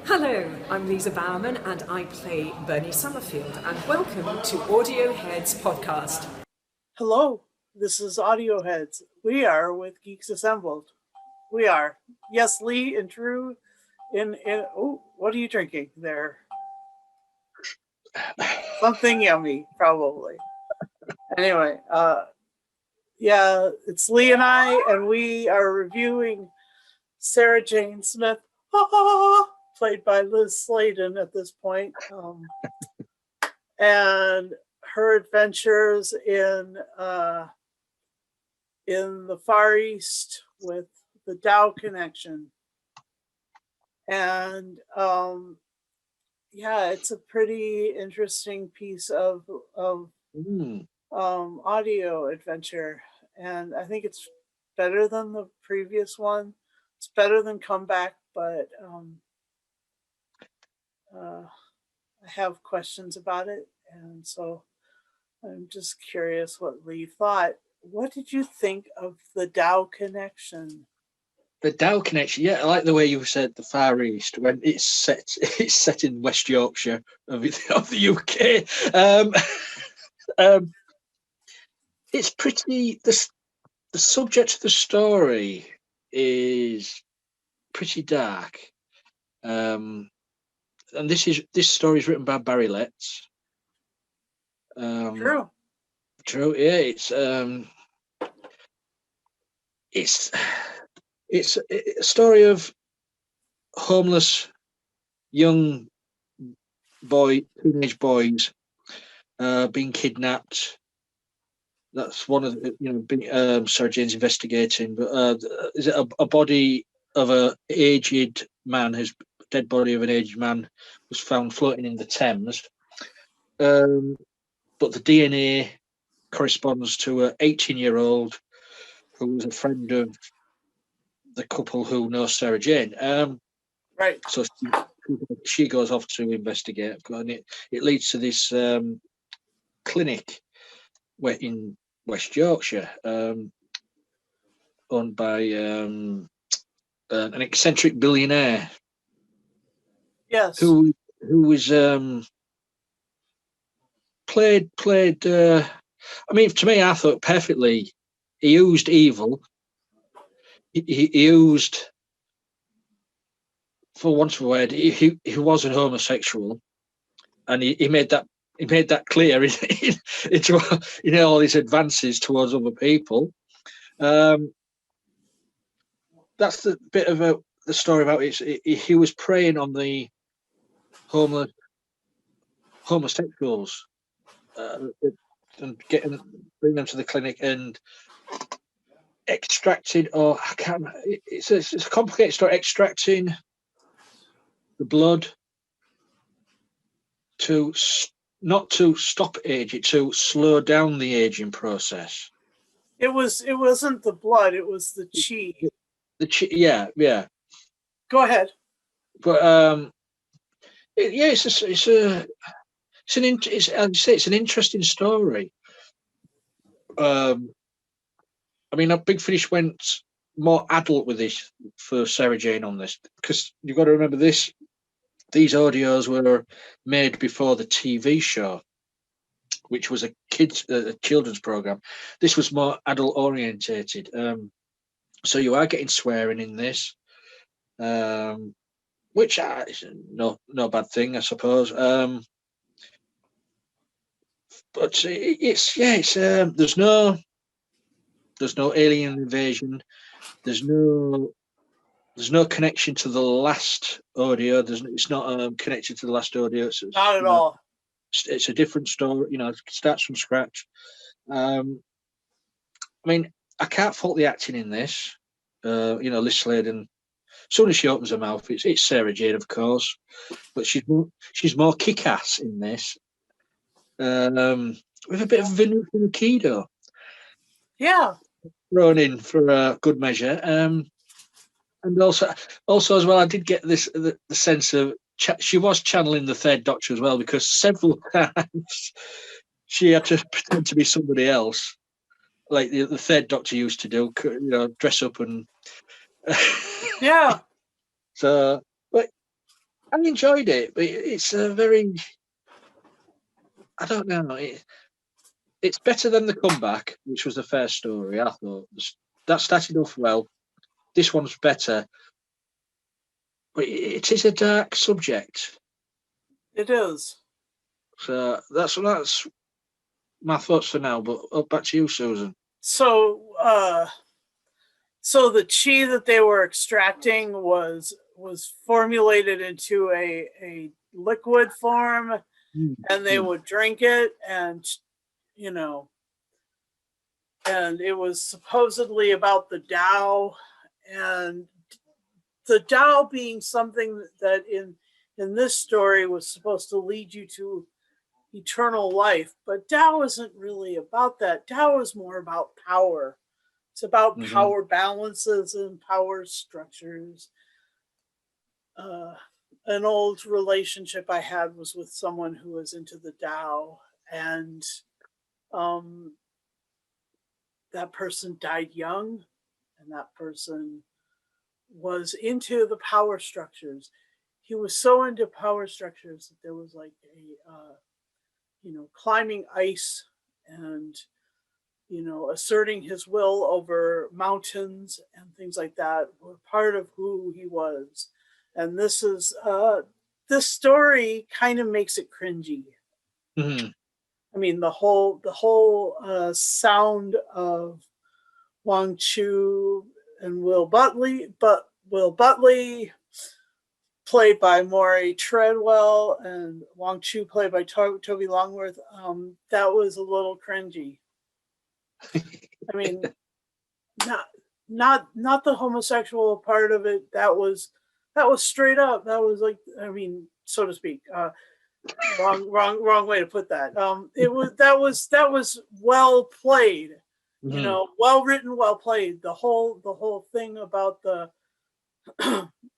Hello, I'm Lisa Bowerman and I play Bernie Summerfield, and welcome to Audio Heads podcast. Hello, this is Audio Heads. We are with Geeks Assembled. We are. Yes, Lee and Drew oh, what are you drinking there? Something yummy, probably. Anyway, yeah, it's Lee and I, and we are reviewing Sarah Jane Smith, played by Liz Sladen at this point, and her adventures in the Far East with the TAO Connection. And yeah, it's a pretty interesting piece of audio adventure, and I think it's better than the previous one. It's better than Comeback, but I have questions about it, and so I'm just curious what Lee thought. What did you think of the TAO Connection? The TAO Connection, yeah, I like the way you said the Far East when it's set in West Yorkshire of the UK. It's pretty. The subject of the story is pretty dark, and this story is written by Barry Letts. True. Yeah, it's a story of homeless young teenage boys being kidnapped. That's one of the, Sarah Jane's investigating. But is it a body of a aged man? His dead body of an aged man was found floating in the Thames. But the DNA corresponds to an 18-year-old who was a friend of the couple who know Sarah Jane. Right. So she goes off to investigate, and it leads to this clinic in West Yorkshire, owned by an eccentric billionaire. Yes. Who was played. I mean, to me, I thought perfectly. He used evil. He used, for want of a word, he was a homosexual, and he made that clear in all his advances towards other people. That's the bit of the story about it. He was preying on the homosexuals and bring them to the clinic and extracted, or I can't. It's a complicated story. Extracting the blood not to stop aging, to slow down the aging process. It wasn't the blood; it was the chi. The chi, yeah. Go ahead. But it's an interesting story. I mean, Big Finish went more adult with this for Sarah Jane on this, because you've got to remember these audios were made before the TV show, which was a children's program. This was more adult orientated. So you are getting swearing in this, which is no bad thing, I suppose. But there's no alien invasion. There's no connection to the last audio. It's not connected to the last audio. It's not at all. It's a different story. It starts from scratch. I mean, I can't fault the acting in this. Liz Sladen. As soon as she opens her mouth, it's Sarah Jane, of course, but she's more kick-ass in this. With a bit of Venuto Kido. Yeah. Thrown in for a good measure. And also as well, I did get the sense of she was channeling the Third Doctor as well, because several times she had to pretend to be somebody else, like the Third Doctor used to do, dress up and yeah. So, I enjoyed it, but it's a very, I don't know. It's better than The Comeback, which was a fair story, I thought. That started off well. This one's better, but it is a dark subject. It is. So that's my thoughts for now. But back to you, Susan. So, so the chi that they were extracting was formulated into a liquid form, and they would drink it, and you know, and it was supposedly about the Tao, and the Tao being something that in this story was supposed to lead you to eternal life. But Tao isn't really about that. Tao is more about power. It's about power balances and power structures. An old relationship I had was with someone who was into the Tao, and that person died young, and that person was into the power structures. He was so into power structures that there was like a climbing ice, and asserting his will over mountains and things like that were part of who he was. And this story kind of makes it cringy. I mean, the whole sound of Wang Chu and Will Butley, played by Maury Treadwell, and Wang Chu played by Toby Longworth. That was a little cringy. I mean, not the homosexual part of it. That was straight up. That was like, I mean, so to speak. Wrong way to put that. That was well played. Well written, well played. The whole thing about the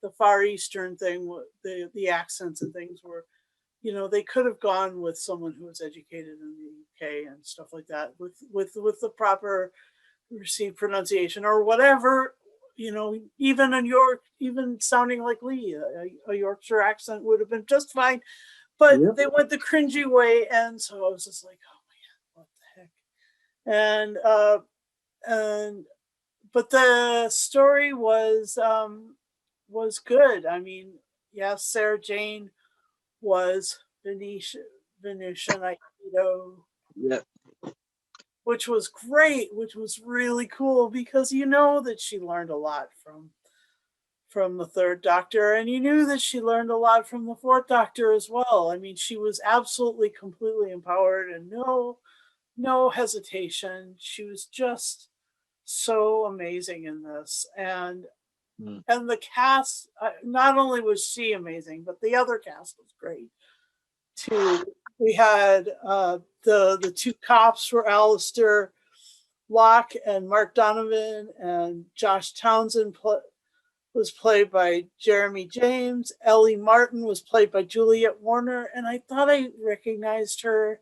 the Far Eastern thing, the accents and things were, they could have gone with someone who was educated in the UK and stuff like that, with the proper received pronunciation or whatever. Even in York, even sounding like Lee, a Yorkshire accent would have been just fine. But they went the cringy way, and so I was just like, oh man, what the heck? But the story was good. I mean, yes, Sarah Jane was Venusian Aikido, which was great, which was really cool, because that she learned a lot from the Third Doctor, and you knew that she learned a lot from the Fourth Doctor as well. I mean, she was absolutely completely empowered, and no hesitation. She was just so amazing in this, and the cast, not only was she amazing, but the other cast was great too. We had the two cops were Alistair Locke and Mark Donovan, and Josh Townsend was played by Jeremy James. Ellie Martin was played by Juliet Warner, and I thought I recognized her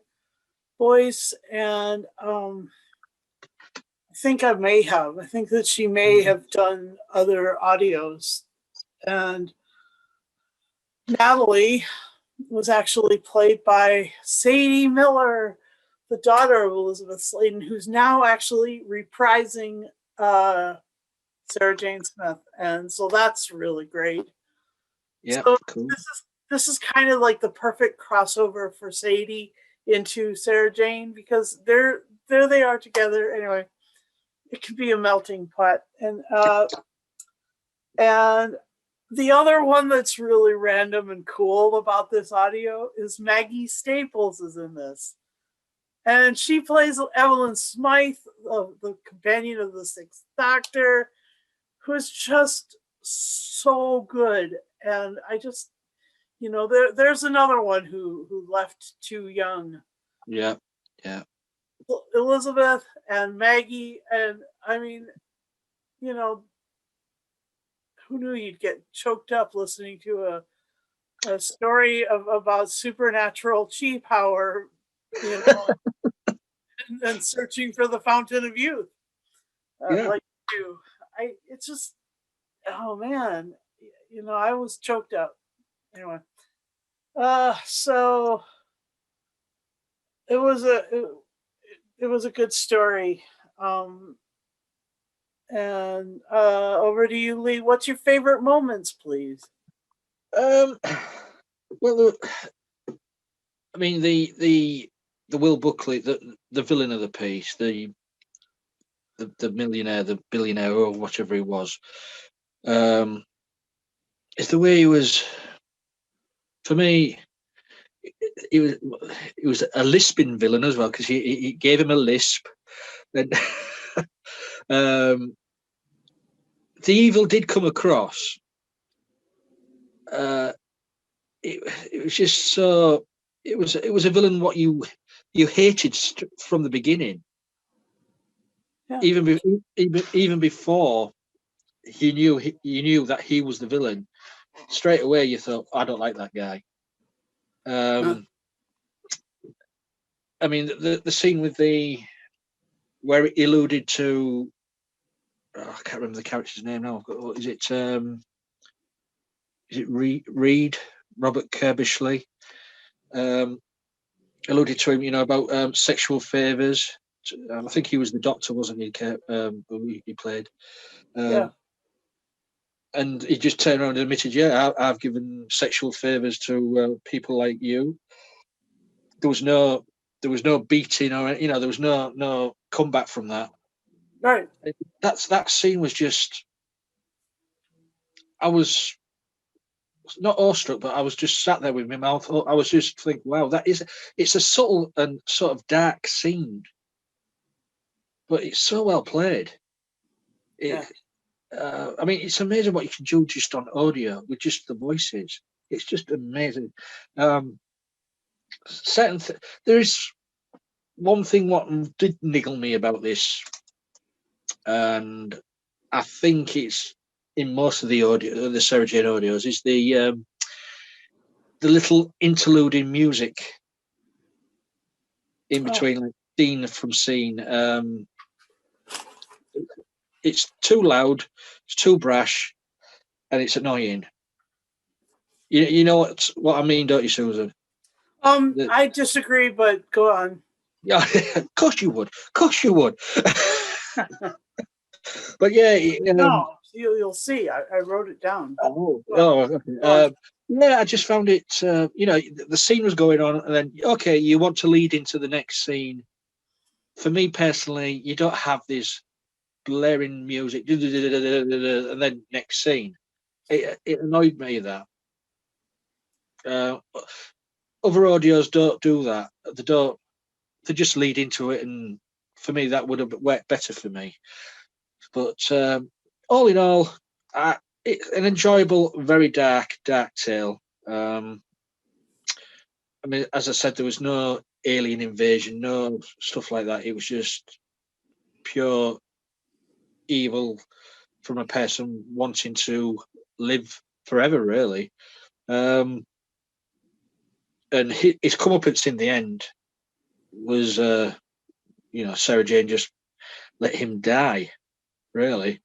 voice, and I think I may have. I think that she may have done other audios. And Natalie was actually played by Sadie Miller, the daughter of Elizabeth Sladen, who's now actually reprising Sarah Jane Smith, and so that's really great. Yeah, so cool. This is kind of like the perfect crossover for Sadie into Sarah Jane, because there they are together. Anyway, it could be a melting pot, and the other one that's really random and cool about this audio is Maggie Staples is in this, and she plays Evelyn Smythe, the companion of the Sixth Doctor, who's just so good. And I just, there's another one who left too young. Yeah. Elizabeth and Maggie, and I mean, who knew you'd get choked up listening to a story about supernatural chi power, and searching for the fountain of youth. Like you, it's just, oh man, I was choked up, Anyway, so it was a good story. And over to you, Lee. What's your favorite moments, please? Well, I mean the Will Buckley, the villain of the piece, the millionaire, the billionaire, or whatever he was. It's the way he was. For me, it was a lisping villain as well, because he gave him a lisp. And the evil did come across. It was just so. It was a villain what you hated from the beginning. Yeah. Even before you knew that he was the villain. Straight away, you thought, I don't like that guy. I mean, the scene with where it alluded to, I can't remember the character's name now. Is it Reed, Robert Kirbishley? Alluded to him, about sexual favors. I think he was the doctor, wasn't he? He played. Yeah. And he just turned around and admitted, yeah, I've given sexual favors to people like you. There was no beating, or there was no comeback from that. Right. That scene was just. I was not awestruck, but I was just sat there with my mouth. I was just thinking, wow, it's a subtle and sort of dark scene, but it's so well played. Yeah. I mean, it's amazing what you can do just on audio with just the voices. It's just amazing. There is one thing what did niggle me about this, and I think it's in most of the audio, the Sarah Jane audios, is the little interluding music in between, like scene from scene. It's too loud, it's too brash, and it's annoying. You know what I mean, don't you, Susan? I disagree, but go on. Yeah, of course you would. Of course you would. But yeah, no, you'll see. I wrote it down. Okay. Yeah, I just found it. The scene was going on, and then okay, you want to lead into the next scene. For me personally, you don't have this blaring music, and then next scene. It annoyed me that. Other audios don't do that. They don't. They just lead into it, and for me, that would have worked better for me. But all in all, it's an enjoyable, very dark tale. I mean, as I said, there was no alien invasion, no stuff like that. It was just pure evil from a person wanting to live forever, really. And his comeuppance in the end was, Sarah Jane just let him die, really,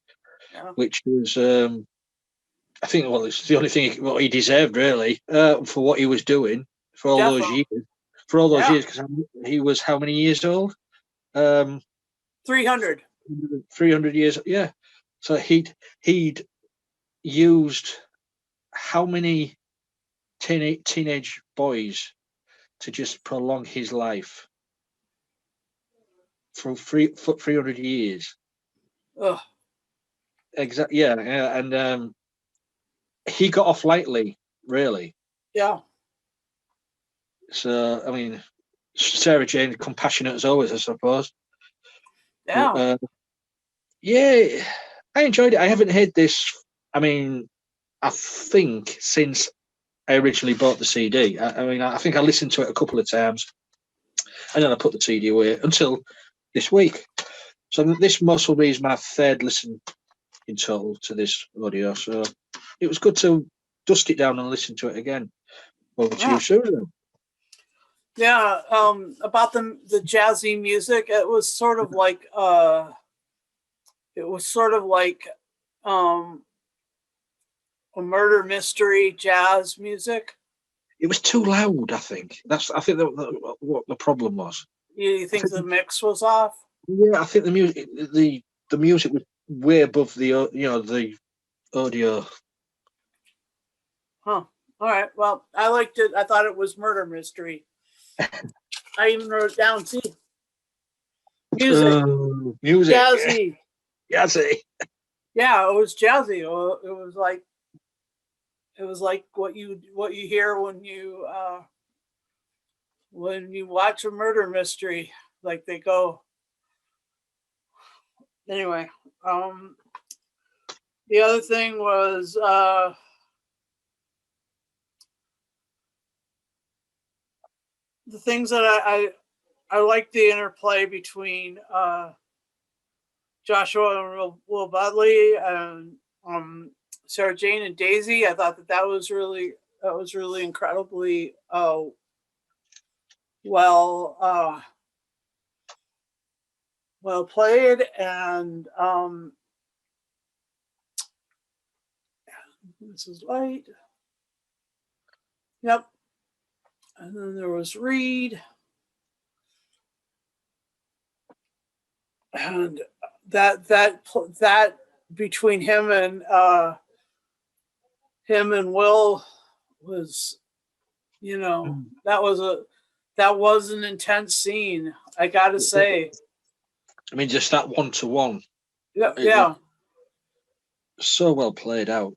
which was, I think, well, it's the only thing what he deserved, really, for what he was doing for all those years. For all those years, because he was how many years old? 300. 300 years, yeah. So he'd used how many teenage boys to just prolong his life for 300 years. Ugh. Exactly. Yeah, and he got off lightly, really. Yeah. So I mean, Sarah Jane, compassionate as always, I suppose. Yeah. Yeah, I enjoyed it. I haven't heard this. I mean, I think since I originally bought the CD. I think I listened to it a couple of times, and then I put the CD away until this week. So this most will be my third listen in total to this audio. So it was good to dust it down and listen to it again. Over to you, Susan. Yeah, about the jazzy music, it was sort of like a murder mystery jazz music. It was too loud. I think that what the problem was. You think the mix was off? Yeah, I think the music was way above the the audio. Huh. All right. Well, I liked it. I thought it was murder mystery. I even wrote it down. See, music, Music, jazzy. jazzy. Yeah, it was jazzy. It was like what you hear when you watch a murder mystery. Like they go. Anyway, the other thing was the things that I like the interplay between Joshua and Will Budley and Sarah Jane and Daisy. I thought that was really incredibly well played, and this is light. Yep. And then there was Reed. And that between him and Will was, that was an intense scene, I gotta say. I mean, just that 1-to-1. Yeah. So well played out.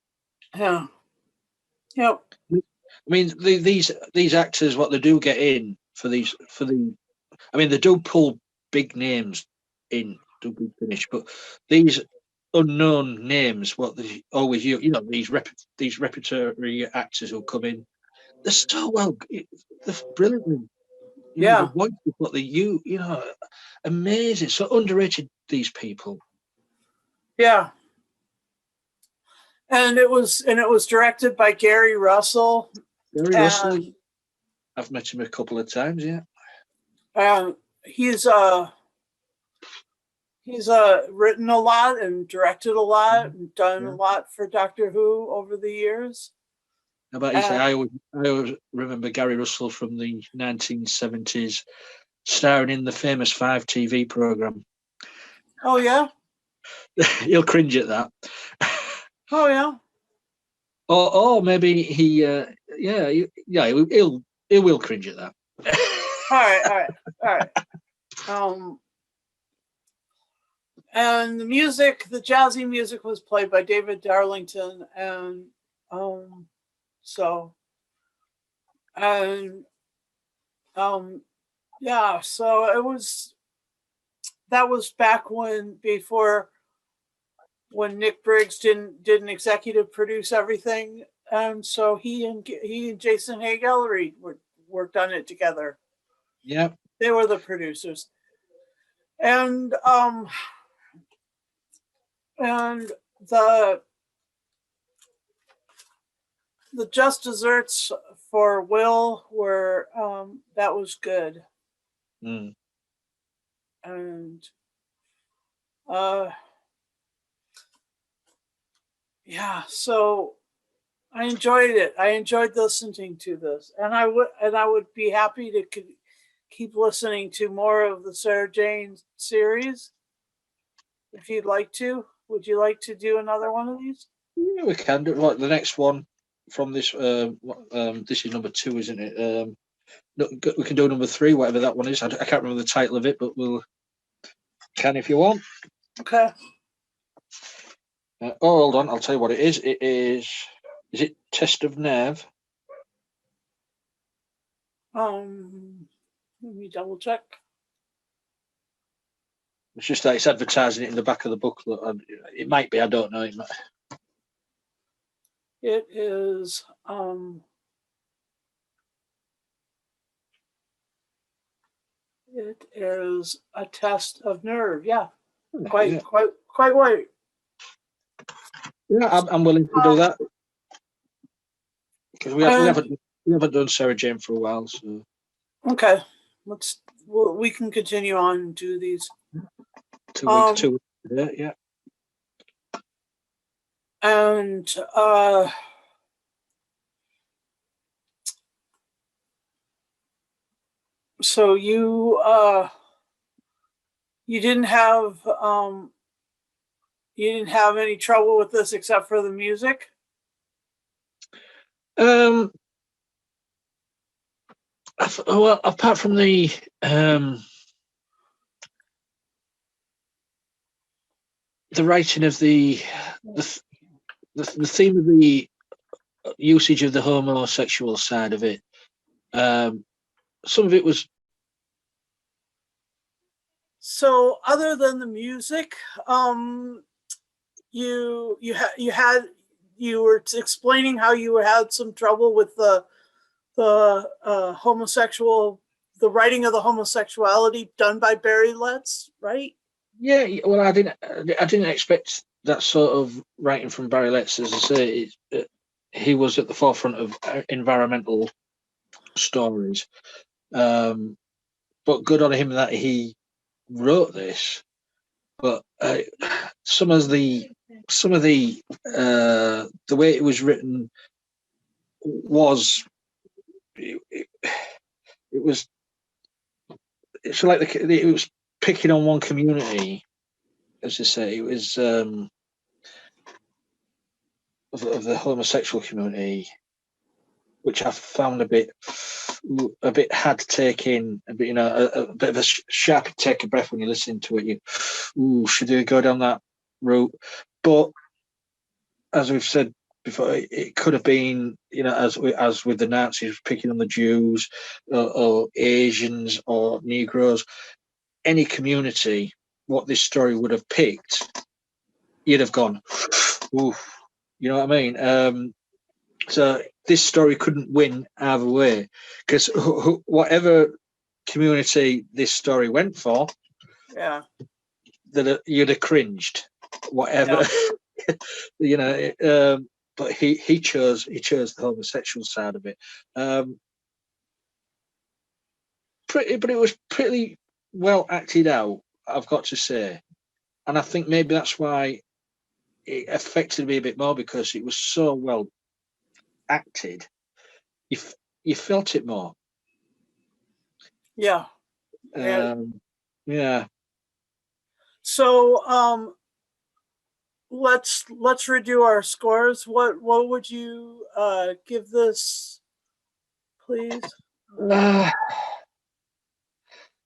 Yeah. Yep. I mean, these actors, what they do get in they do pull big names in, do big finish, but these unknown names, what they always these repertory actors who come in, they're so they're brilliant. Yeah. The voice of what they amazing, so underrated, these people. Yeah. And it was directed by Gary Russell. Russell. I've met him a couple of times, yeah. He's written a lot and directed a lot and done a lot for Doctor Who over the years. How about you say? I always remember Gary Russell from the 1970s, starring in the famous 5 TV program. Oh yeah. He'll cringe at that. Oh yeah. Or maybe he will cringe at that. All right. And the music, the jazzy music, was played by David Darlington, and so it was, that was back before Nick Briggs didn't executive produce everything, and so he and Jason Haigh-Ellery worked on it together. Yeah, they were the producers, and the just desserts for Will were that was good. Mm. And so I enjoyed it. I enjoyed listening to this, and I would be happy to keep listening to more of the Sarah Jane series. If you'd like to, would you like to do another one of these? Yeah, we can do. Like the next one from this. This is number 2, isn't it? We can do number 3, whatever that one is. I can't remember the title of it, but we'll can if you want. Okay. Hold on, I'll tell you what it is. It is. Is it Test of Nerve? Let me double check. It's just that it's advertising it in the back of the booklet. It might be. I don't know. It is. It is A Test of Nerve. Yeah. Quite right. Yeah, I'm willing to do that because we haven't done Sarah Jane for a while. So okay, we can continue on and do these. 2 weeks. Yeah. And So you didn't have any trouble with this except for the music? Well, apart from the writing of the theme of the usage of the homosexual side of it, some of it was. So other than the music, you were explaining how you had some trouble with the homosexual, the writing of the homosexuality done by Barry Letts, right? Yeah, well, I didn't expect that sort of writing from Barry Letts. As I say, he was at the forefront of environmental stories. But good on him that he wrote this. But some of the way it was written was it was it's like it was picking on one community, as I say. It was of the homosexual community, which I found a bit hard to take in, a bit, a bit of a sharp take a breath when you listen to it. Should they go down that route? But as we've said before, it could have been, as with the Nazis picking on the Jews or Asians or Negroes, any community, what this story would have picked, you'd have gone, ooh, you know what I mean? So this story couldn't win either way, because whatever community this story went for, yeah, that you'd have cringed, whatever, yeah. But he chose the homosexual side of it. But it was pretty well acted out, I've got to say, and I think maybe that's why it affected me a bit more, because it was so well acted. You felt it more. Yeah. Yeah. So let's redo our scores. What would you give this, please?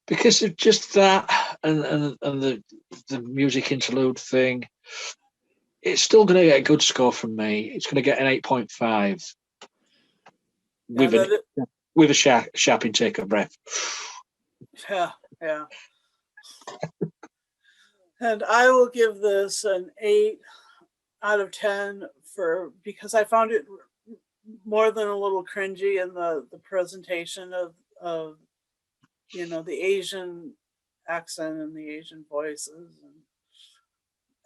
Because of just that and the music interlude thing, it's still going to get a good score from me. It's going to get an 8.5 with a sharp intake of breath. Yeah. And I will give this an 8 out of 10 because I found it more than a little cringy in the presentation of the Asian accent and the Asian voices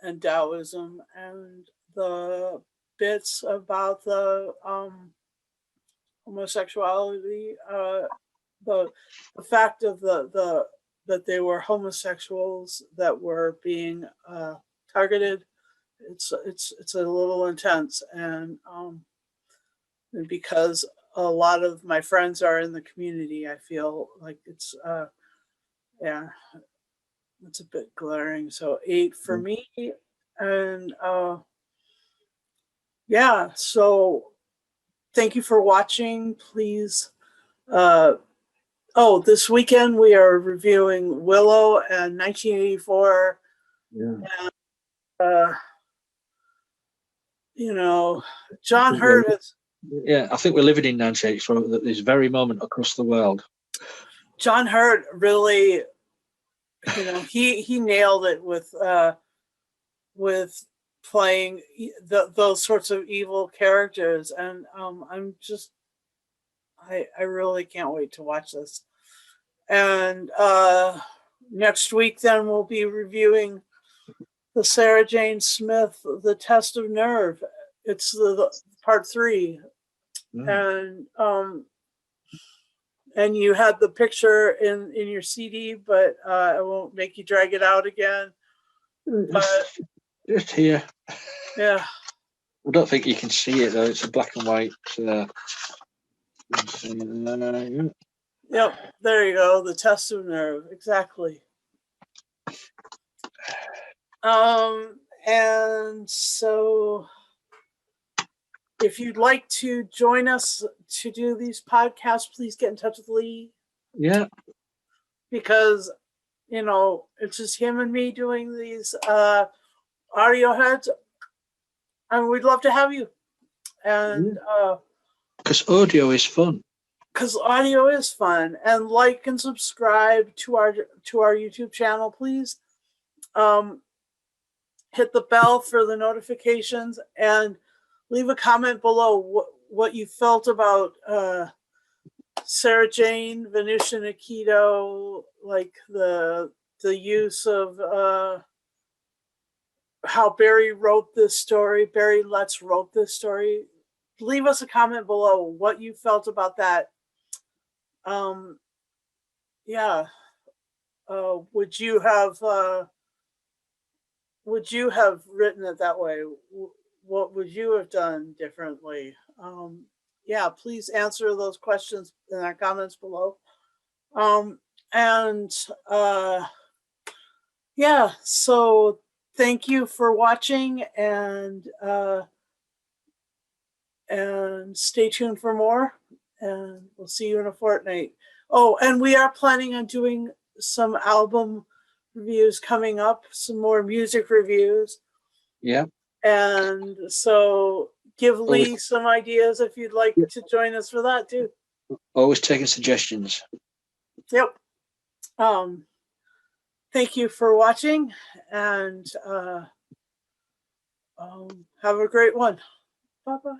and Taoism, and the bits about the homosexuality, the fact of that they were homosexuals that were being targeted. It's a little intense, and because a lot of my friends are in the community, I feel like it's it's a bit glaring. So 8 for me, and so thank you for watching. Please. This weekend we are reviewing Willow and 1984. Yeah. And, John Hurt has. Yeah, I think we're living in 1984 at this very moment across the world. John Hurt really, he nailed it with playing those sorts of evil characters, and I really can't wait to watch this. And next week, then we'll be reviewing the Sarah Jane Smith, The Test of Nerve. It's the part 3, and you had the picture in your CD, but I won't make you drag it out again. But just here. Yeah. I don't think you can see it though. It's a black and white. Yep, there you go. The test of nerve, exactly. And so if you'd like to join us to do these podcasts, please get in touch with Lee. Yeah. Because, you know, it's just him and me doing these audio heads, and we'd love to have you. And because audio is fun. Because audio is fun. And like and subscribe to our YouTube channel, please. Hit the bell for the notifications and leave a comment below what you felt about Sarah Jane, Venusian Aikido, like the use of how Barry wrote this story, Barry Letts wrote this story. Leave us a comment below what you felt about that. Would you have written it that way? What would you have done differently? Please answer those questions in our comments below. So thank you for watching, and stay tuned for more, and we'll see you in a fortnight. Oh, and we are planning on doing some album reviews coming up, some more music reviews. Yeah. And so give Lee some ideas if you'd like to join us for that too. Always taking suggestions. Yep. Thank you for watching, and have a great one. Bye-bye.